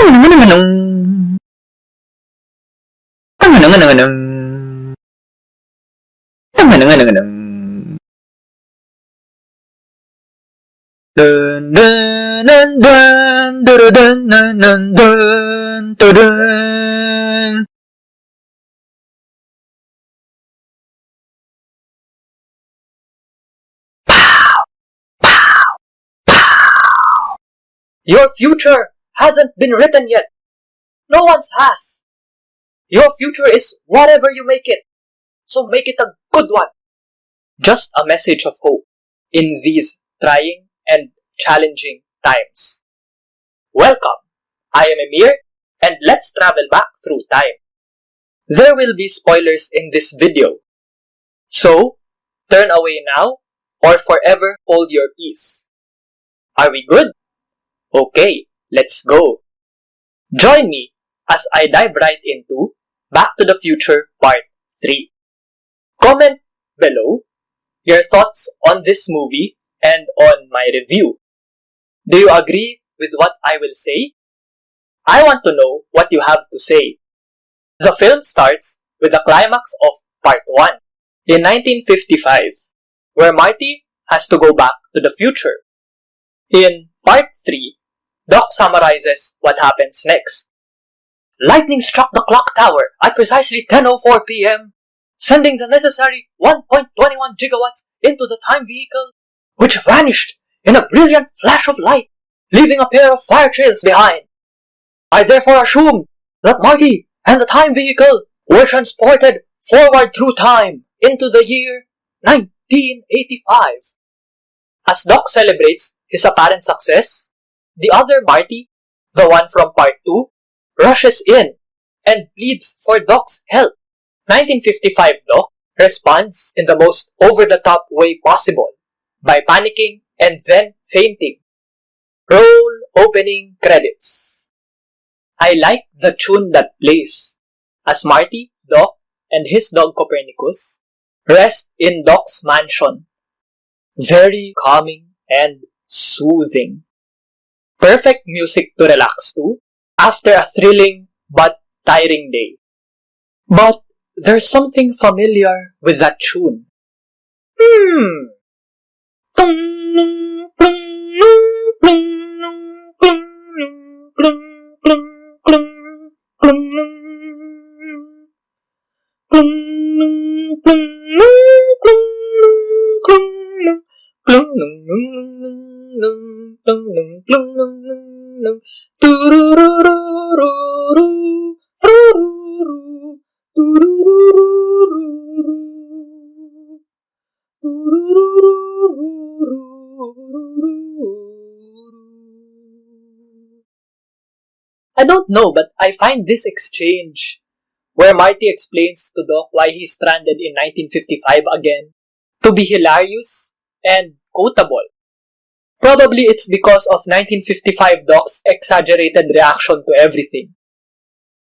Dun dun dun dun dun dun dun dun dun dun. Your future hasn't been written yet. No one's has. Your future is whatever you make it. So make it a good one. Just a message of hope in these trying and challenging times. Welcome. I am Emir, and let's travel back through time. There will be spoilers in this video. So, turn away now or forever hold your peace. Are we good? Okay, let's go. Join me as I dive right into Back to the Future Part 3. Comment below your thoughts on this movie and on my review. Do you agree with what I will say? I want to know what you have to say. The film starts with the climax of Part 1 in 1955, where Marty has to go back to the future. In Part 3, Doc summarizes what happens next. Lightning struck the clock tower at precisely 10:04 p.m., sending the necessary 1.21 gigawatts into the time vehicle, which vanished in a brilliant flash of light, leaving a pair of fire trails behind. I therefore assume that Marty and the time vehicle were transported forward through time into the year 1985. As Doc celebrates his apparent success, the other Marty, the one from Part 2, rushes in and pleads for Doc's help. 1955 Doc responds in the most over-the-top way possible by panicking and then fainting. Roll opening credits. I like the tune that plays as Marty, Doc, and his dog Copernicus rest in Doc's mansion. Very calming and soothing. Perfect music to relax to after a thrilling but tiring day. But there's something familiar with that tune. I don't know, but I find this exchange where Marty explains to Doc why he's stranded in 1955 again to be hilarious and quotable. Probably it's because of 1955 Doc's exaggerated reaction to everything.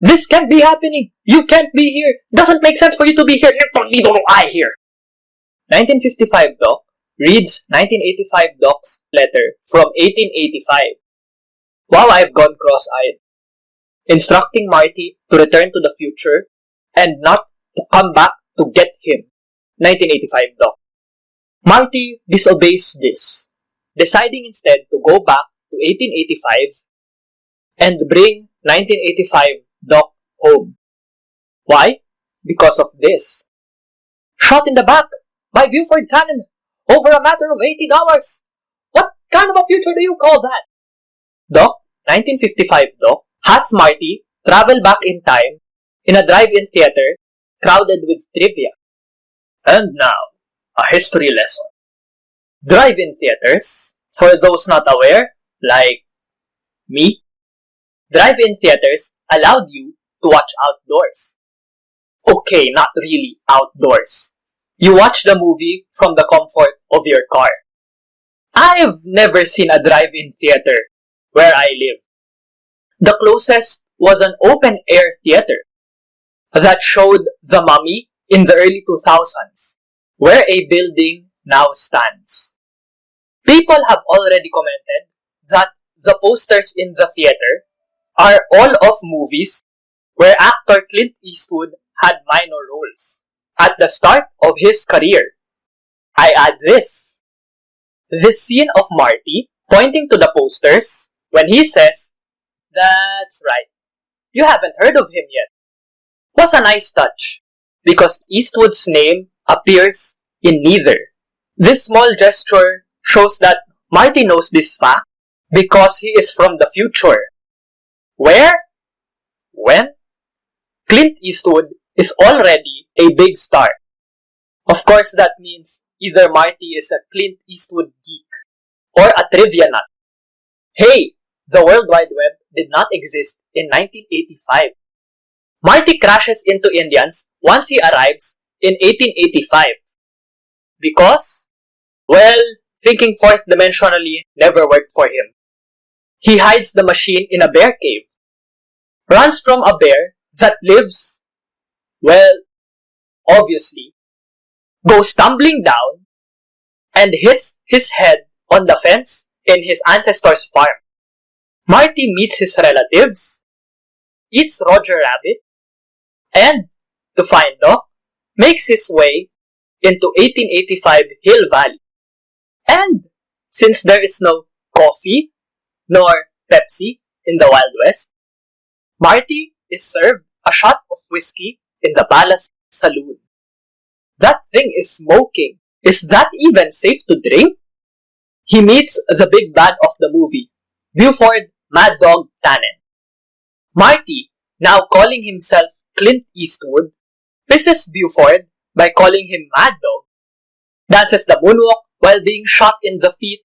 This can't be happening! You can't be here! Doesn't make sense for you to be here! Neither do I here! 1955 Doc reads 1985 Doc's letter from 1885. Wow, I've gone cross-eyed. Instructing Marty to return to the future and not to come back to get him. 1985 Doc. Marty disobeys this, deciding instead to go back to 1885 and bring 1985 Doc home. Why? Because of this. Shot in the back by Buford cannon over a matter of $80. What kind of a future do you call that? Doc, 1955 Doc, has Marty travel back in time in a drive-in theater crowded with trivia. And now, a history lesson. Drive-in theaters, for those not aware, like me, drive-in theaters allowed you to watch outdoors. Okay, not really outdoors. You watch the movie from the comfort of your car. I've never seen a drive-in theater where I live. The closest was an open-air theater that showed The Mummy in the early 2000s, where a building now stands. People have already commented that the posters in the theater are all of movies where actor Clint Eastwood had minor roles at the start of his career. I add this. This scene of Marty pointing to the posters when he says, "That's right, you haven't heard of him yet," was a nice touch because Eastwood's name appears in neither. This small gesture shows that Marty knows this fact because he is from the future. Where? When? Clint Eastwood is already a big star. Of course, that means either Marty is a Clint Eastwood geek or a trivia nut. Hey, the World Wide Web did not exist in 1985. Marty crashes into Indians once he arrives in 1885. Because, well, thinking fourth dimensionally never worked for him. He hides the machine in a bear cave, runs from a bear that lives, well, obviously, goes tumbling down, and hits his head on the fence in his ancestor's farm. Marty meets his relatives, eats Roger Rabbit, and, to find Doc, makes his way into 1885 Hill Valley. And, since there is no coffee nor Pepsi in the Wild West, Marty is served a shot of whiskey in the Palace Saloon. That thing is smoking. Is that even safe to drink? He meets the big bad of the movie, Buford Mad Dog Tannen. Marty, now calling himself Clint Eastwood, pisses Buford by calling him Mad Dog, dances the moonwalk while being shot in the feet,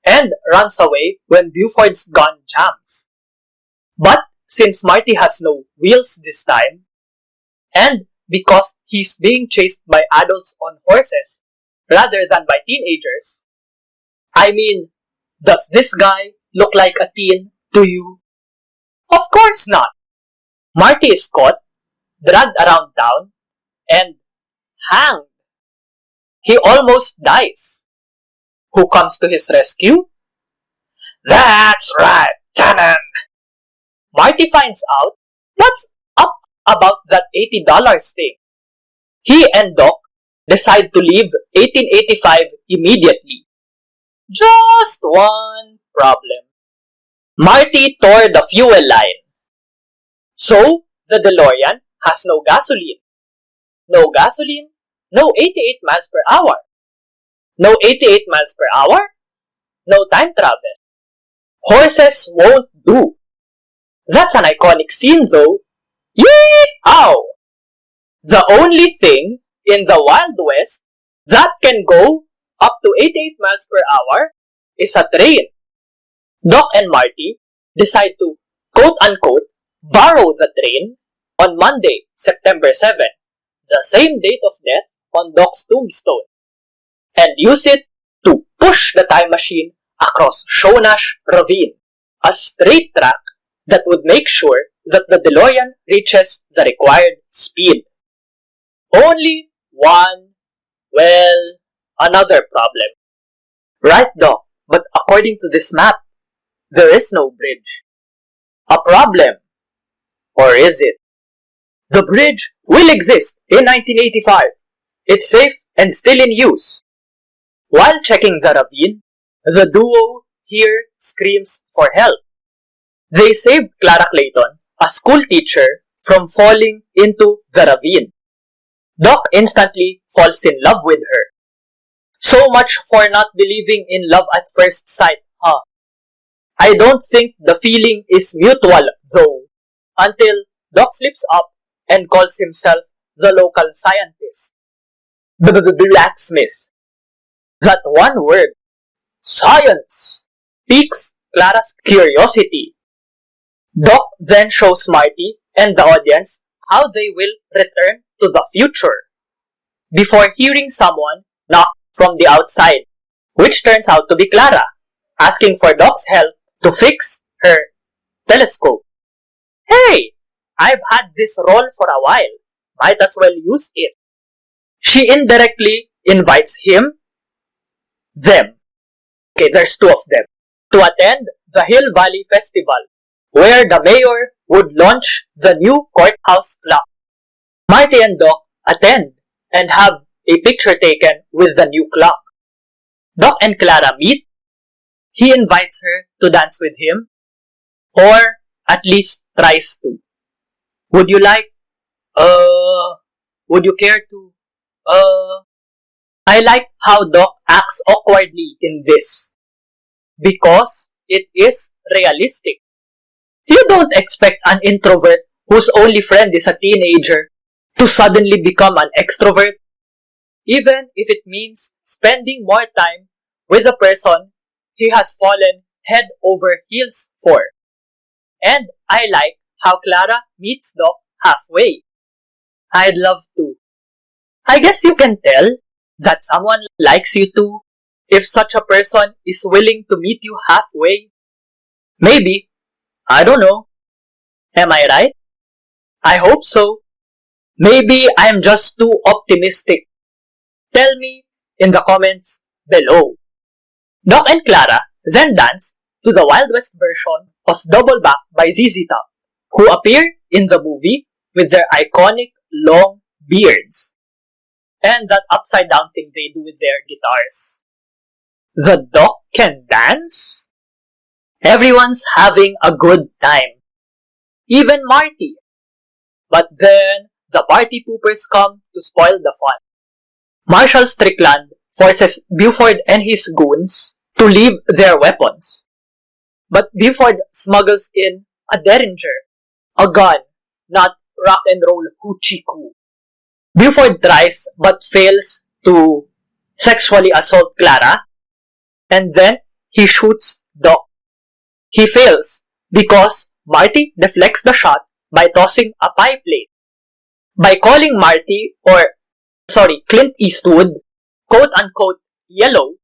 and runs away when Buford's gun jams. But since Marty has no wheels this time, and because he's being chased by adults on horses rather than by teenagers, I mean, does this guy look like a teen to you? Of course not. Marty is caught, dragged around town, and hanged. He almost dies. Who comes to his rescue? That's right, Tannen. Marty finds out what's up about that $80 thing. He and Doc decide to leave 1885 immediately. Just one problem. Marty tore the fuel line. So, the DeLorean has no gasoline. No gasoline, no 88 miles per hour. No 88 miles per hour, no time travel. Horses won't do. That's an iconic scene though. Yee-ow! The only thing in the Wild West that can go up to 88 miles per hour is a train. Doc and Marty decide to, quote-unquote, borrow the train on Monday, September 7, the same date of death on Doc's tombstone, and use it to push the time machine across Shonash Ravine, a straight track that would make sure that the DeLorean reaches the required speed. Only another problem. Right, Doc, but according to this map, there is no bridge. A problem. Or is it? The bridge will exist in 1985. It's safe and still in use. While checking the ravine, the duo here screams for help. They saved Clara Clayton, a school teacher, from falling into the ravine. Doc instantly falls in love with her. So much for not believing in love at first sight, huh? I don't think the feeling is mutual, though, until Doc slips up and calls himself the local scientist. Blacksmith. That one word, science, piques Clara's curiosity. Doc then shows Marty and the audience how they will return to the future before hearing someone knock from the outside, which turns out to be Clara, asking for Doc's help to fix her telescope. Hey, I've had this role for a while. Might as well use it. She indirectly invites them. Okay, there's two of them, to attend the Hill Valley Festival, where the mayor would launch the new courthouse clock. Marty and Doc attend and have a picture taken with the new clock. Doc and Clara meet. He invites her to dance with him, or at least tries to. Would you like, would you care to, I like how Doc acts awkwardly in this. Because it is realistic. You don't expect an introvert whose only friend is a teenager to suddenly become an extrovert, even if it means spending more time with a person he has fallen head over heels for. And I like how Clara meets Doc halfway. I'd love to. I guess you can tell that someone likes you too if such a person is willing to meet you halfway. Maybe. I don't know. Am I right? I hope so. Maybe I'm just too optimistic. Tell me in the comments below. Doc and Clara then dance to the Wild West version of Double Back by ZZ Top, who appear in the movie with their iconic long beards. And that upside down thing they do with their guitars. The Doc can dance? Everyone's having a good time. Even Marty. But then, the party poopers come to spoil the fun. Marshal Strickland forces Buford and his goons to leave their weapons. But Buford smuggles in a derringer, a gun, not rock and roll hoochie coo. Buford tries but fails to sexually assault Clara, and then he shoots Doc. He fails because Marty deflects the shot by tossing a pie plate. By calling Marty, Clint Eastwood, quote-unquote, yellow,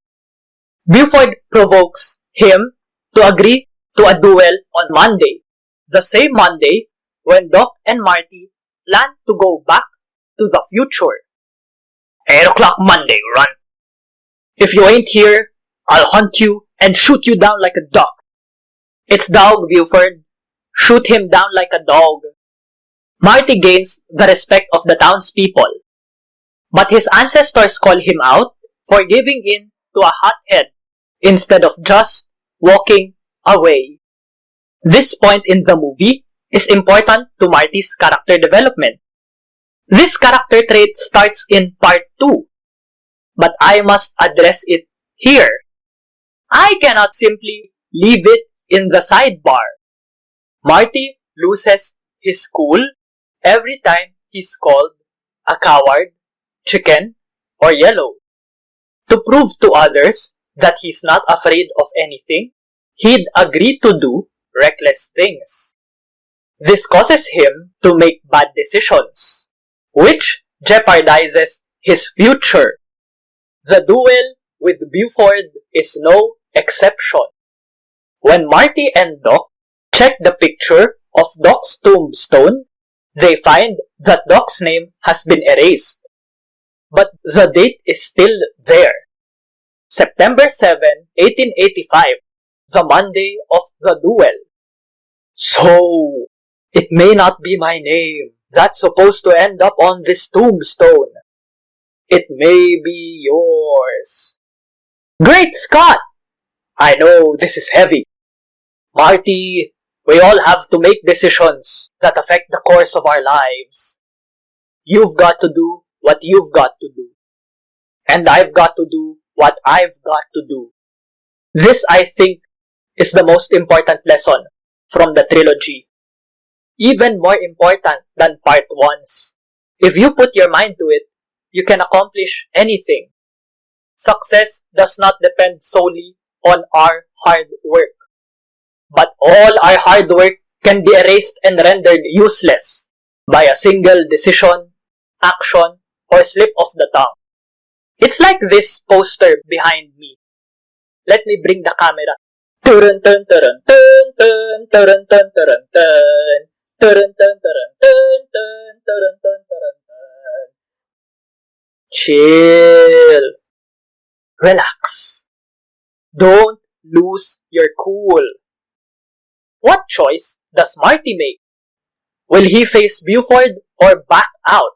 Buford provokes him to agree to a duel on Monday, the same Monday when Doc and Marty plan to go back to the future. 8 o'clock Monday, run. If you ain't here, I'll hunt you and shoot you down like a duck. It's dog, Buford. Shoot him down like a dog. Marty gains the respect of the townspeople, but his ancestors call him out for giving in to a hothead instead of just walking away. This point in the movie is important to Marty's character development. This character trait starts in part 2, but I must address it here. I cannot simply leave it in the sidebar. Marty loses his cool every time he's called a coward, chicken, or yellow. To prove to others that he's not afraid of anything, he'd agree to do reckless things. This causes him to make bad decisions, which jeopardizes his future. The duel with Buford is no exception. When Marty and Doc check the picture of Doc's tombstone, they find that Doc's name has been erased. But the date is still there. September 7, 1885, the Monday of the duel. So, it may not be my name that's supposed to end up on this tombstone. It may be yours. Great Scott! I know this is heavy. Marty, we all have to make decisions that affect the course of our lives. You've got to do what you've got to do. And I've got to do what I've got to do. This, I think, is the most important lesson from the trilogy. Even more important than part 1's. If you put your mind to it, you can accomplish anything. Success does not depend solely on our hard work. But all our hard work can be erased and rendered useless by a single decision, action, or slip of the tongue. It's like this poster behind me. Let me bring the camera. Turun turun turun turun turun turun turun turun turun turun turun turun turun turun turun. Chill. Relax. Don't lose your cool. What choice does Marty make? Will he face Buford or back out?